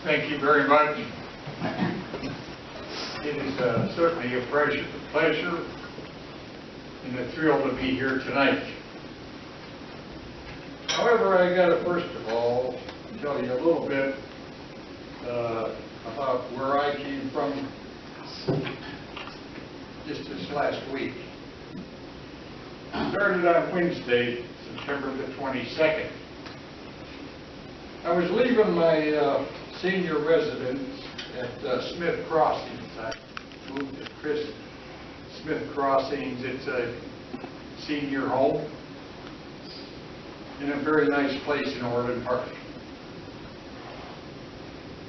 Thank you very much. It is certainly a pleasure and a thrill to be here tonight. However, I got to first of all tell you a little bit about where I came from just this last week. I started on Wednesday, September the 22nd. I was leaving my senior residence at Smith Crossings. I moved to Smith Crossings. It's a senior home in a very nice place in Orland Park.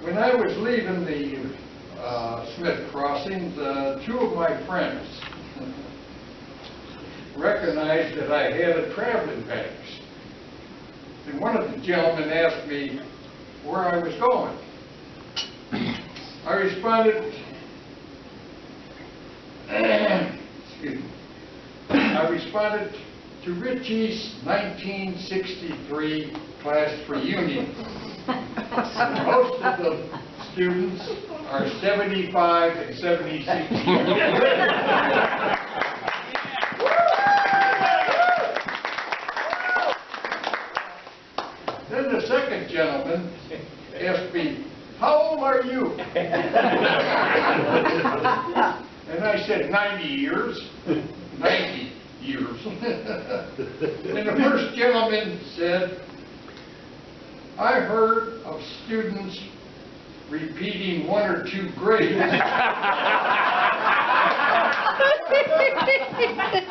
When I was leaving the Smith Crossings, two of my friends recognized that I had a traveling bag. And one of the gentlemen asked me where I was going. I responded, to Richie's 1963 class reunion. Most of the students are 75 and 76 years. Then the second gentleman asked me, "How old are you?" And I said, 90 years. 90 years. And the first gentleman said, "I heard of students repeating one or two grades,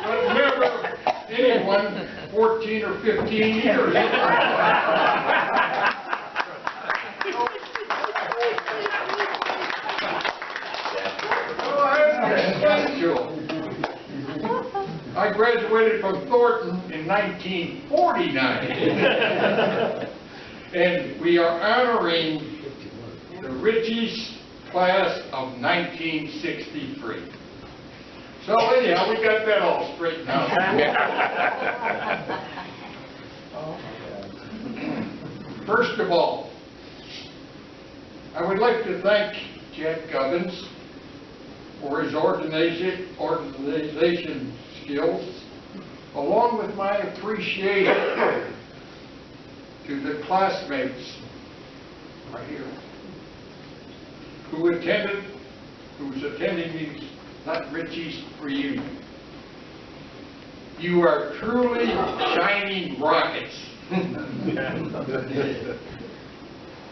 but never anyone 14 or 15 years. I graduated from Thornton in 1949, and we are honoring the Richie's class of 1963. So anyhow, we got that all straightened out. First of all, I would like to thank Jack Gubbins for his organization skills, along with my appreciation to the classmates right here who's attending these Richie's reunion. You are truly shining rockets.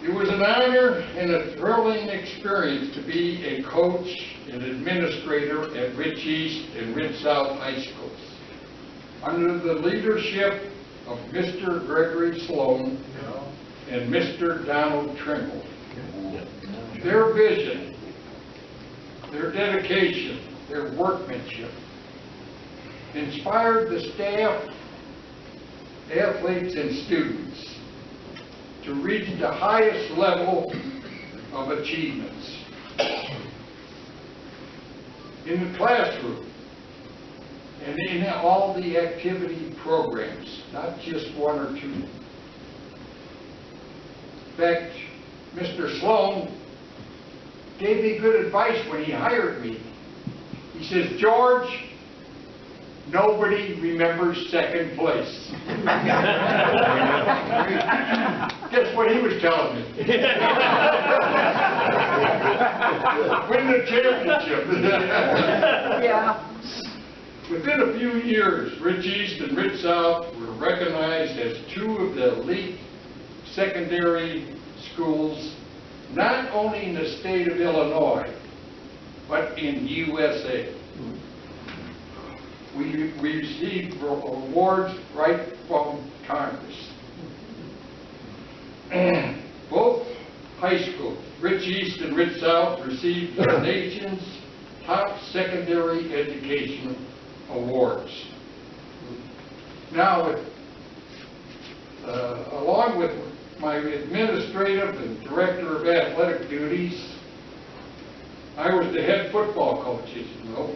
It was an honor and a thrilling experience to be a coach and administrator at Rich East and Rich South High Schools. Under the leadership of Mr. Gregory Sloan and Mr. Donald Trimble. Their vision, their dedication, their workmanship inspired the staff, athletes, and students to reach the highest level of achievements. In the classroom and in all the activity programs, not just one or two. In fact, Mr. Sloan gave me good advice when he hired me. He says, "George, nobody remembers second place." Guess what he was telling me? Win the championship. Yeah. Within a few years, Rich East and Rich South were recognized as two of the elite secondary schools, not only in the state of Illinois, but in USA. We received awards right from Congress. Both high schools, Rich East and Rich South, received the nation's top secondary education awards. Now, along with my administrative and director of athletic duties, I was the head football coach, as you know.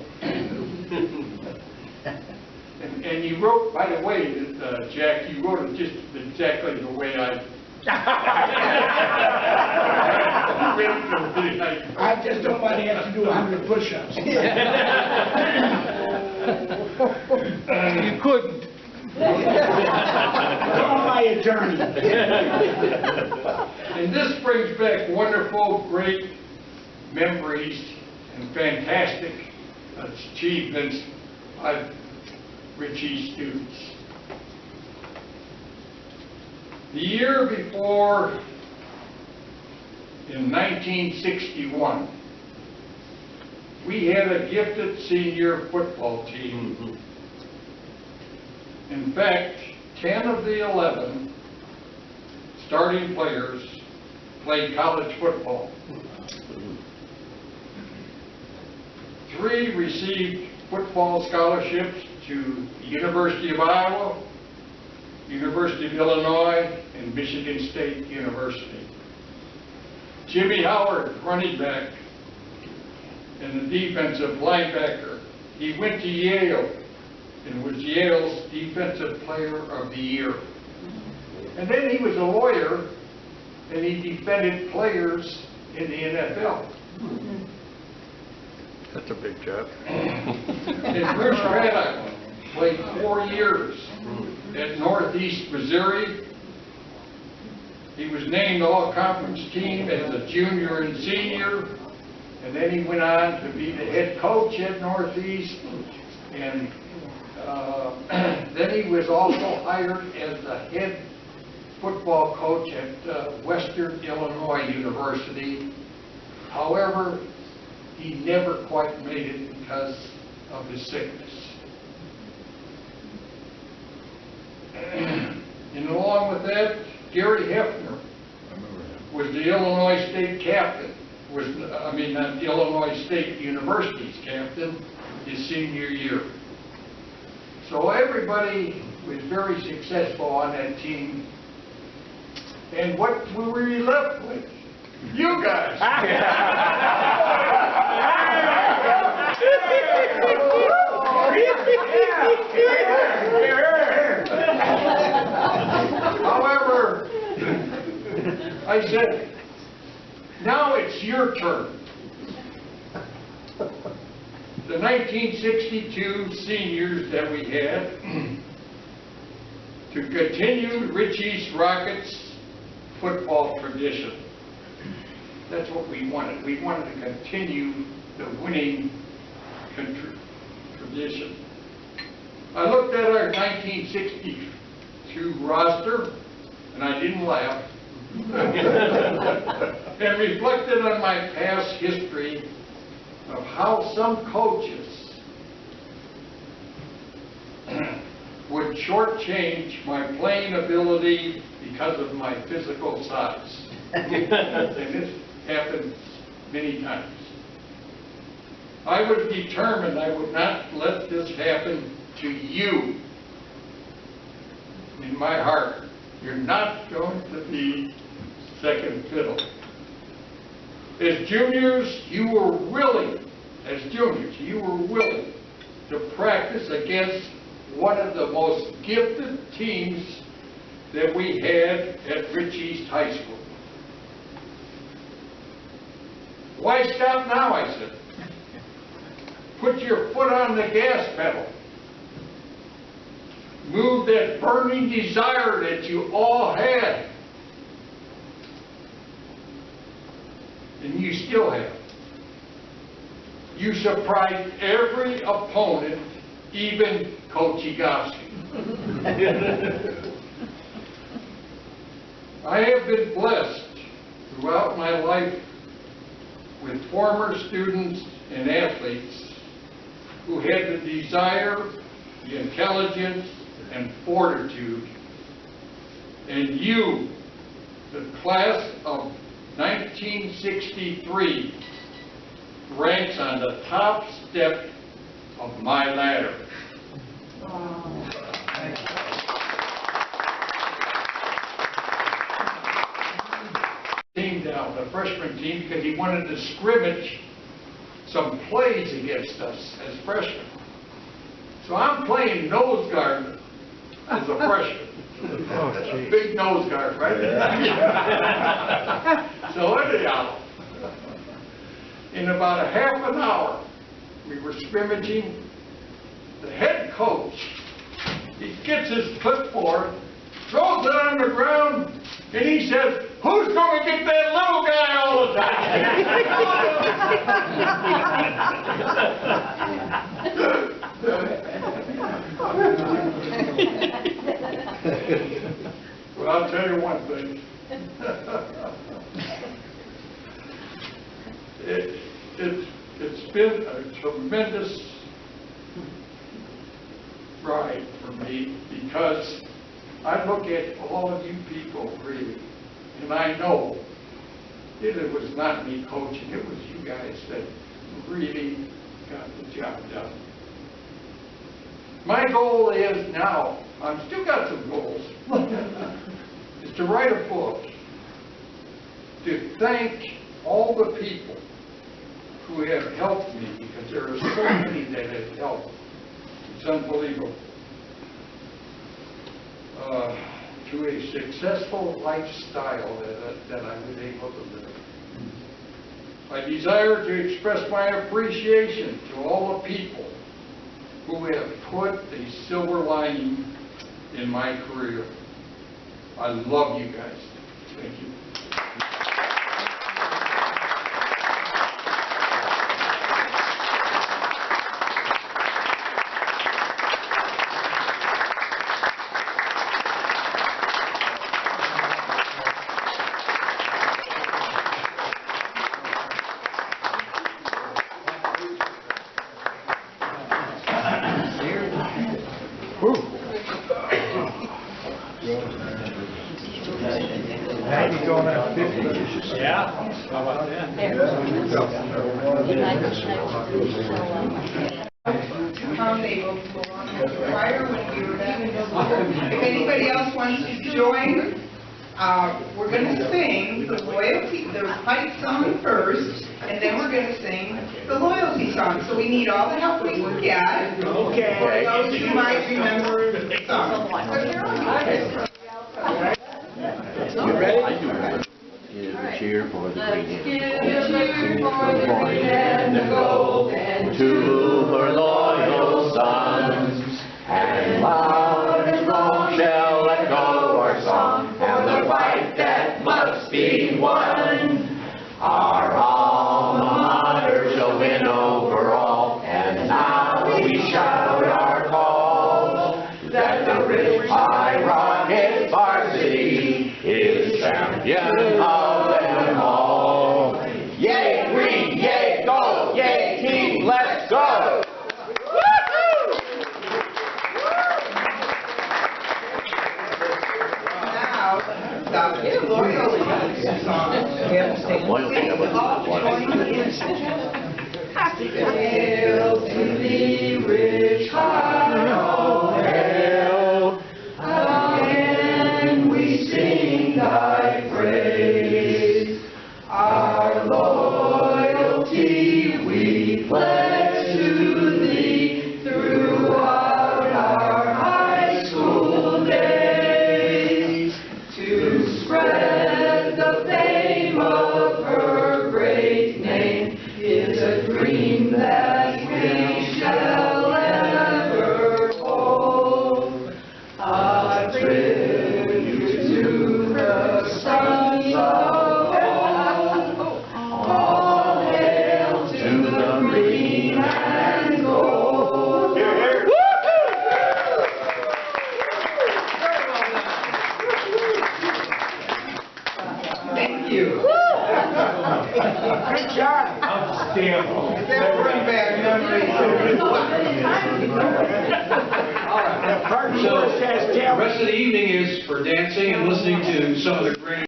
And you wrote, by the way, Jack, you wrote it just exactly the way I I just don't want to have to do 100 push-ups. You couldn't. Call my attorney. And this brings back wonderful, great memories and fantastic achievements of Ritchie students. The year before, in 1961, we had a gifted senior football team. In fact, 10 of the 11 starting players played college football. 3 received football scholarships to the University of Iowa, University of Illinois, and Michigan State University. Jimmy Howard, running back, and the defensive linebacker, he went to Yale and was Yale's Defensive Player of the Year. And then he was a lawyer, and he defended players in the NFL. That's a big job. And Bruce Craddock played 4 years at Northeast Missouri. He was named All-Conference Team as a junior and senior, and then he went on to be the head coach at Northeast, and then he was also hired as the head football coach at Western Illinois University. However, he never quite made it because of his sickness. And along with that, Gary Hefner was the Illinois State captain, not the Illinois State University's captain his senior year. So everybody was very successful on that team. And what were we left with? You guys! However, I said, now it's your turn. The 1962 seniors that we had to continue Ritchie's Rockets football tradition. That's what we wanted. We wanted to continue the winning tradition. I looked at our 1962 roster, and I didn't laugh, and reflected on my past history of how some coaches would shortchange my playing ability because of my physical size. And this happened many times. I was determined I would not let this happen to you. In my heart, you're not going to be second fiddle. As juniors, you were willing to practice against one of the most gifted teams that we had at Ritchie High School. Why stop now, I said. Put your foot on the gas pedal. Move that burning desire that you all had. And you still have. You surprised every opponent, even Coach Egofske. I have been blessed throughout my life with former students and athletes who had the desire, the intelligence, and fortitude. And you, the class of 1963, ranks on the top step of my ladder. Team down, the freshman team, because he wanted to scrimmage some plays against us as freshmen. So I'm playing nose guard as a freshman. Oh, Big nose guard, right? So anyhow, In about a half an hour, we were scrimmaging. The head coach, he gets his clipboard, throws it on the ground, and he says, "Who's going to get that little guy all the time?" Well, I'll tell you one thing. It's been a tremendous ride for me, because I look at all of you people, really, and I know that it was not me coaching, it was you guys that really got the job done. My goal is now, I've still got some goals, is to write a book, to thank all the people who have helped me, because there are so many that have helped. It's unbelievable. To a successful lifestyle that I was able to live. I desire to express my appreciation to all the people who have put a silver lining in my career. I love you guys. Thank you. If anybody else wants to join, we're going to sing the fight song first, and then we're going to sing the loyalty song. So we need all the help we can get. Okay. For those who might remember the song. You ready? Is the cheer for the green and the gold and to her loyal sons, and loud and strong shall echo our song, and the fight that must be won. Our alma mater shall win over all, and now we shout our call that the rich high rocket varsity is champion of them all. Yay green, yay gold, yay team, let's go! Now, the loyalty song. Loyalty, I Hail to thee, rich high, hail, again we sing thy praise. Our loyalty we pledge to thee throughout our high school days, to spread the fame of her great name is a dream that we shall ever hold. A tribute to the sons of all hail to the green and gold. Thank you. Good job. That bring back memories. The part So, says the rest of the evening is for dancing and listening to some of the great